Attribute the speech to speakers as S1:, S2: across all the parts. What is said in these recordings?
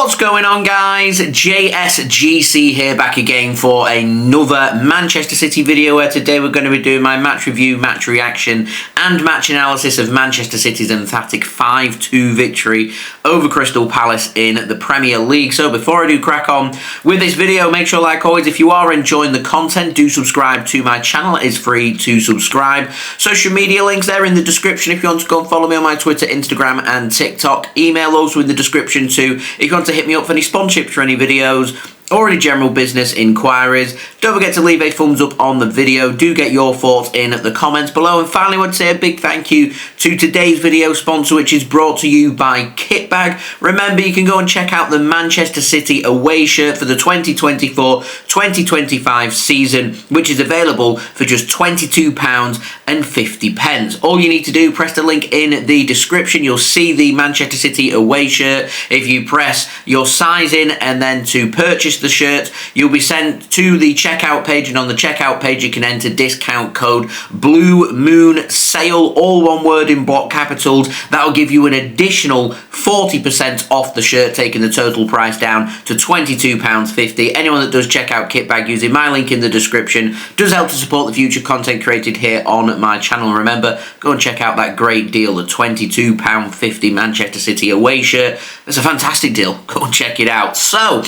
S1: What's going on, guys? JSGC here, back again for another Manchester City video, where today we're going to be doing my match review, match reaction and match analysis of Manchester City's emphatic 5-2 victory over Crystal Palace in the Premier League. So before I do crack on with this video, make sure, like always, if you are enjoying the content, do subscribe to my channel. It is free to subscribe. Social media links there in the description if you want to go and follow me on my Twitter, Instagram and TikTok. Email also in the description too if you want to hit me up for any sponsorships for any videos or any general business inquiries. Don't forget to leave a thumbs up on the video. Do get your thoughts in the comments below. And finally, I want to say a big thank you to today's video sponsor, which is brought to you by Kitbag. Remember, you can go and check out the Manchester City away shirt for the 2024-2025 season, which is available for just £22.50. All you need to do, press the link in the description. You'll see the Manchester City away shirt. If you press your size in and then to purchase the shirt, you'll be sent to the checkout page, and on the checkout page you can enter discount code Blue Moon Sale, all one word in block capitals. That'll give you an additional 40% off the shirt, taking the total price down to £22.50. Anyone that does check out Kitbag using my link in the description does help to support the future content created here on my channel. Remember, go and check out that great deal, the £22.50 Manchester City away shirt. It's a fantastic deal. Go and check it out. So,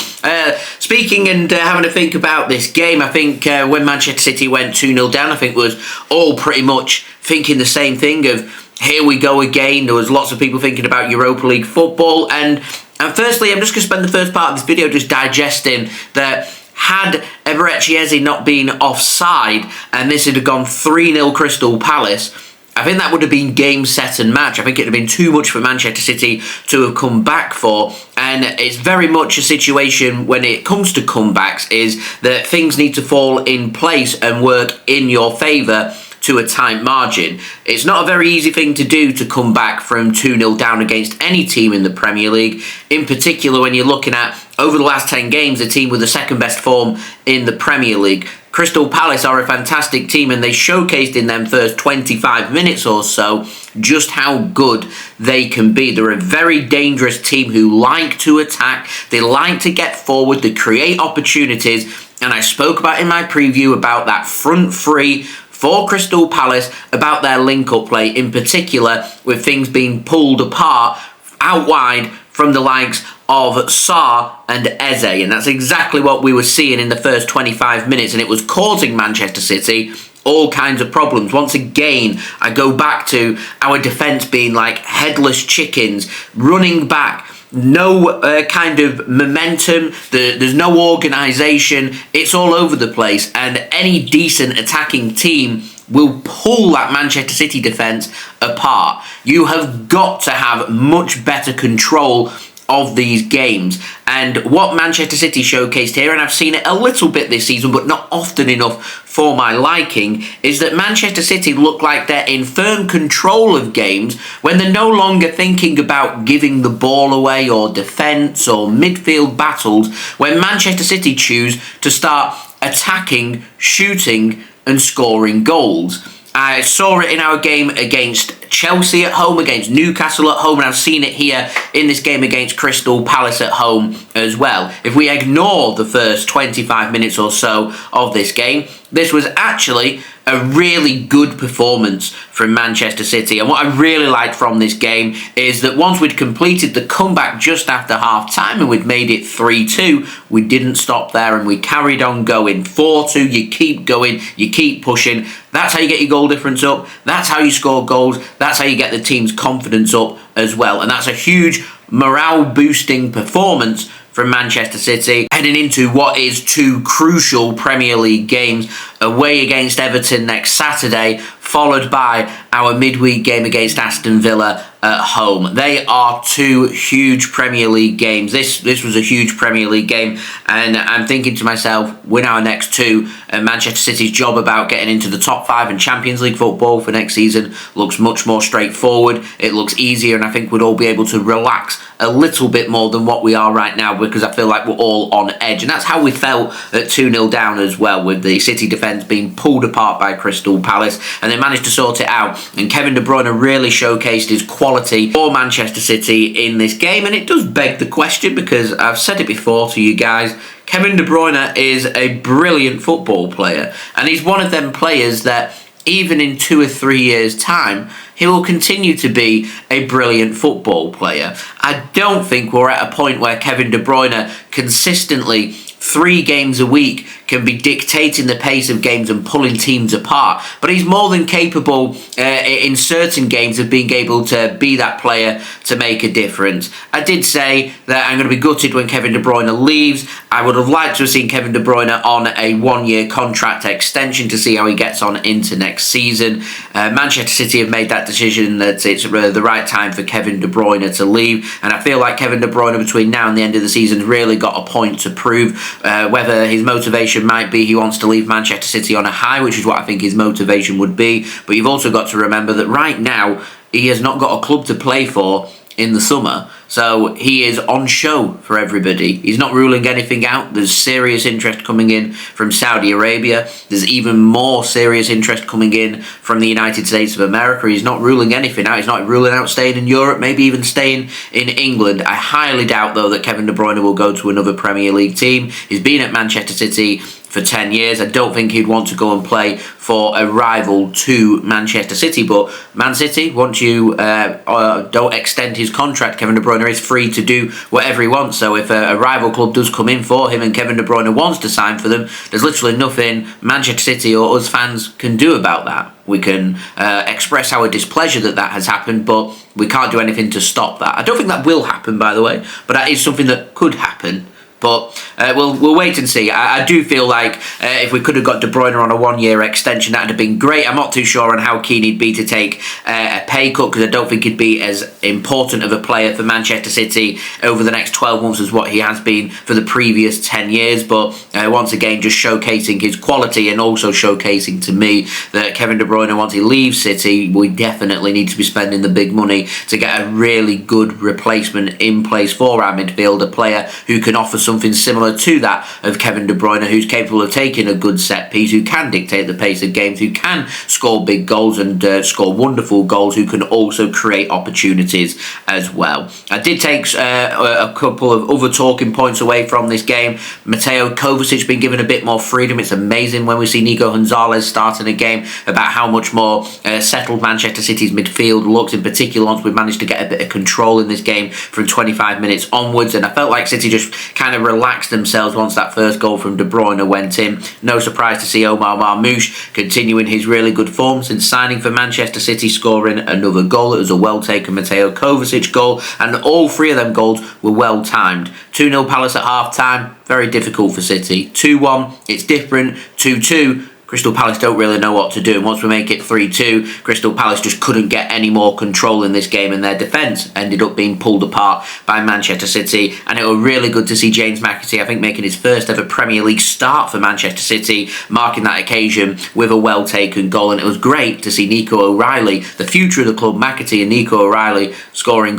S1: speaking and having to think about this game, I think when Manchester City went 2-0 down, I think was all pretty much thinking the same thing of, here we go again. There was lots of people thinking about Europa League football. And firstly, I'm just going to spend the first part of this video just digesting that had Eberechi Eze not been offside and this had gone 3-0 Crystal Palace, I think that would have been game, set and match. I think it would have been too much for Manchester City to have come back for. And it's very much a situation when it comes to comebacks is that things need to fall in place and work in your favour to a tight margin. It's not a very easy thing to do to come back from 2-0 down against any team in the Premier League. In particular, when you're looking at, over the last 10 games, a team with the second best form in the Premier League. Crystal Palace are a fantastic team, and they showcased in them first 25 minutes or so just how good they can be. They're a very dangerous team who like to attack, they like to get forward, they create opportunities, and I spoke about in my preview about that front three for Crystal Palace, about their link-up play, in particular with things being pulled apart out wide from the likes of Sarr and Eze, and that's exactly what we were seeing in the first 25 minutes, and it was causing Manchester City all kinds of problems. Once again, I go back to our defence being like headless chickens, running back, no kind of momentum, there's no organisation, it's all over the place, and any decent attacking team will pull that Manchester City defence apart. You have got to have much better control of these games, and what Manchester City showcased here, and I've seen it a little bit this season but not often enough for my liking, is that Manchester City look like they're in firm control of games when they're no longer thinking about giving the ball away or defence or midfield battles, when Manchester City choose to start attacking, shooting and scoring goals. I saw it in our game against Chelsea at home, against Newcastle at home, and I've seen it here in this game against Crystal Palace at home as well. If we ignore the first 25 minutes or so of this game, this was actually a really good performance from Manchester City. And what I really liked from this game is that once we'd completed the comeback just after half-time and we'd made it 3-2, we didn't stop there and we carried on going. 4-2, you keep going, you keep pushing. That's how you get your goal difference up. That's how you score goals. That's how you get the team's confidence up as well. And that's a huge morale-boosting performance from Manchester City, heading into what is two crucial Premier League games, away against Everton next Saturday, followed by our midweek game against Aston Villa at home. They are two huge Premier League games. This was a huge Premier League game, and I'm thinking to myself, win our next two, and Manchester City's job about getting into the top 5 in Champions League football for next season looks much more straightforward. It looks easier, and I think we'd all be able to relax a little bit more than what we are right now, because I feel like we're all on edge, and that's how we felt at 2-0 down as well, with the City defence being pulled apart by Crystal Palace. And they managed to sort it out. And Kevin De Bruyne really showcased his quality for Manchester City in this game. And it does beg the question, because I've said it before to you guys, Kevin De Bruyne is a brilliant football player. And he's one of them players that even in 2 or 3 years' time, he will continue to be a brilliant football player. I don't think we're at a point where Kevin De Bruyne consistently 3 games a week can be dictating the pace of games and pulling teams apart. But he's more than capable in certain games of being able to be that player to make a difference. I did say that I'm going to be gutted when Kevin De Bruyne leaves. I would have liked to have seen Kevin De Bruyne on a 1-year contract extension to see how he gets on into next season. Manchester City have made that decision that it's the right time for Kevin De Bruyne to leave. And I feel like Kevin De Bruyne between now and the end of the season has really got a point to prove. Whether his motivation might be he wants to leave Manchester City on a high, which is what I think his motivation would be, but you've also got to remember that right now he has not got a club to play for in the summer, so he is on show for everybody. He's not ruling anything out. There's serious interest coming in from Saudi Arabia. There's even more serious interest coming in from the United States of America. He's not ruling anything out. He's not ruling out staying in Europe, maybe even staying in England. I highly doubt, though, that Kevin De Bruyne will go to another Premier League team. He's been at Manchester City for 10 years. I don't think he'd want to go and play for a rival to Manchester City, but Man City, once you don't extend his contract, Kevin De Bruyne is free to do whatever he wants. So if a rival club does come in for him and Kevin De Bruyne wants to sign for them, there's literally nothing Manchester City or us fans can do about that. We can express our displeasure that that has happened, but we can't do anything to stop that. I don't think that will happen, by the way, but that is something that could happen. But we'll wait and see. I do feel like if we could have got De Bruyne on a 1-year extension, that would have been great. I'm not too sure on how keen he'd be to take a pay cut, because I don't think he'd be as important of a player for Manchester City over the next 12 months as what he has been for the previous 10 years. But once again, just showcasing his quality and also showcasing to me that Kevin De Bruyne, once he leaves City, we definitely need to be spending the big money to get a really good replacement in place for our midfield, a player who can offer something similar to that of Kevin De Bruyne, who's capable of taking a good set piece, who can dictate the pace of games, who can score big goals and score wonderful goals, who can also create opportunities as well. I did take a couple of other talking points away from this game. Mateo Kovacic been given a bit more freedom. It's amazing when we see Nico Gonzalez starting a game about how much more settled Manchester City's midfield looks, in particular once we've managed to get a bit of control in this game from 25 minutes onwards. And I felt like City just kind of relaxed themselves once that first goal from De Bruyne went in. No surprise to see Omar Marmoush continuing his really good form since signing for Manchester City, scoring another goal. It was a well-taken Mateo Kovacic goal, and all 3 of them goals were well-timed. 2-0 Palace at half-time, very difficult for City. 2-1, it's different. 2-2, Crystal Palace don't really know what to do, and once we make it 3-2, Crystal Palace just couldn't get any more control in this game, and their defence ended up being pulled apart by Manchester City. And it was really good to see James McAtee, I think, making his first ever Premier League start for Manchester City, marking that occasion with a well-taken goal. And it was great to see Nico O'Reilly, the future of the club, McAtee and Nico O'Reilly, scoring a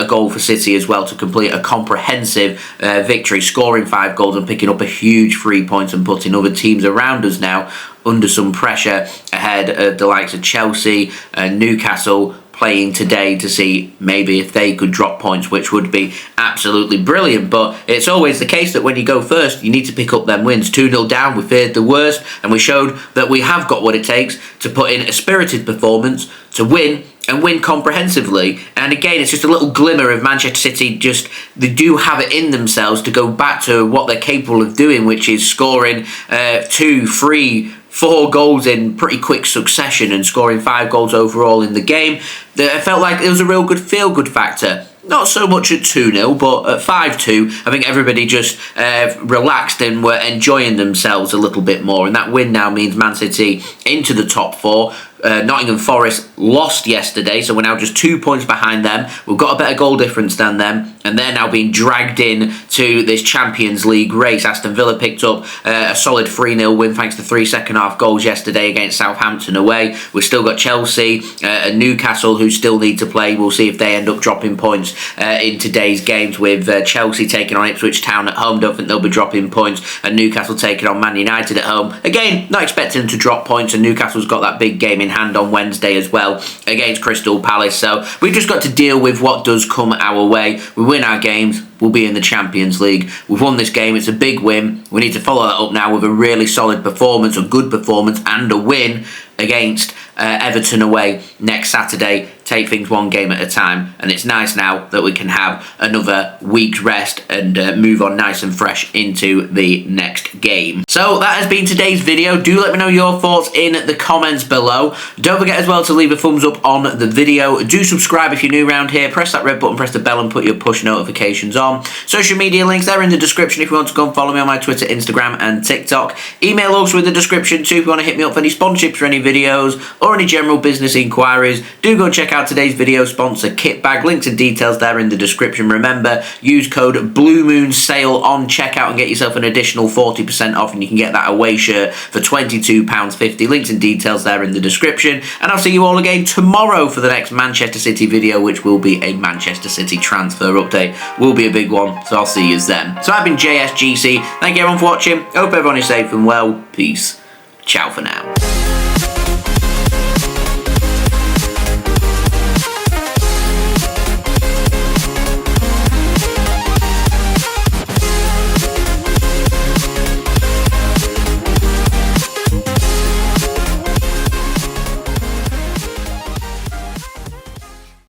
S1: goal for City as well to complete a comprehensive victory, scoring 5 goals and picking up a huge 3 points and putting other teams around us now under some pressure ahead of the likes of Chelsea and Newcastle playing today to see maybe if they could drop points, which would be absolutely brilliant. But it's always the case that when you go first, you need to pick up them wins. 2-0 down, we feared the worst, and we showed that we have got what it takes to put in a spirited performance to win, and win comprehensively. And again, it's just a little glimmer of Manchester City. Just they do have it in themselves to go back to what they're capable of doing, which is scoring 2, 3, 4 goals in pretty quick succession and scoring 5 goals overall in the game. I felt like it was a real good feel-good factor. Not so much at 2-0, but at 5-2, I think everybody just relaxed and were enjoying themselves a little bit more. And that win now means Man City into the top 4. Nottingham Forest lost yesterday, so we're now just 2 points behind them. We've got a better goal difference than them, and they're now being dragged in to this Champions League race. Aston Villa picked up a solid 3-0 win thanks to 3 second-half goals yesterday against Southampton away. We've still got Chelsea and Newcastle who still need to play. We'll see if they end up dropping points in today's games, with Chelsea taking on Ipswich Town at home. Don't think they'll be dropping points, and Newcastle taking on Man United at home. Again, not expecting them to drop points, and Newcastle's got that big game in hand on Wednesday as well against Crystal Palace. So we've just got to deal with what does come our way. We win our games, we'll be in the Champions League. We've won this game, it's a big win. We need to follow that up now with a really solid performance, a good performance, and a win against Everton away next Saturday. Take things one game at a time, and it's nice now that we can have another week's rest and move on nice and fresh into the next game. So that has been today's video. Do let me know your thoughts in the comments below. Don't forget as well to leave a thumbs up on the video. Do subscribe if you're new around here. Press that red button, press the bell, and put your push notifications on. Social media links, they're in the description if you want to go and follow me on my Twitter, Instagram and TikTok. Email also in the description too if you want to hit me up for any sponsorships for any videos or any general business inquiries. Do go and check out today's video sponsor, Kitbag. Links and details there in the description. Remember, use code Blue Moon Sale on checkout and get yourself an additional 40% off, and you can get that away shirt for £22.50. Links and details there in the description. And I'll see you all again tomorrow for the next Manchester City video, which will be a Manchester City transfer update. Will be a big one, so I'll see you then. So I've been JSGC. Thank you everyone for watching. Hope everyone is safe and well. Peace. Ciao for now.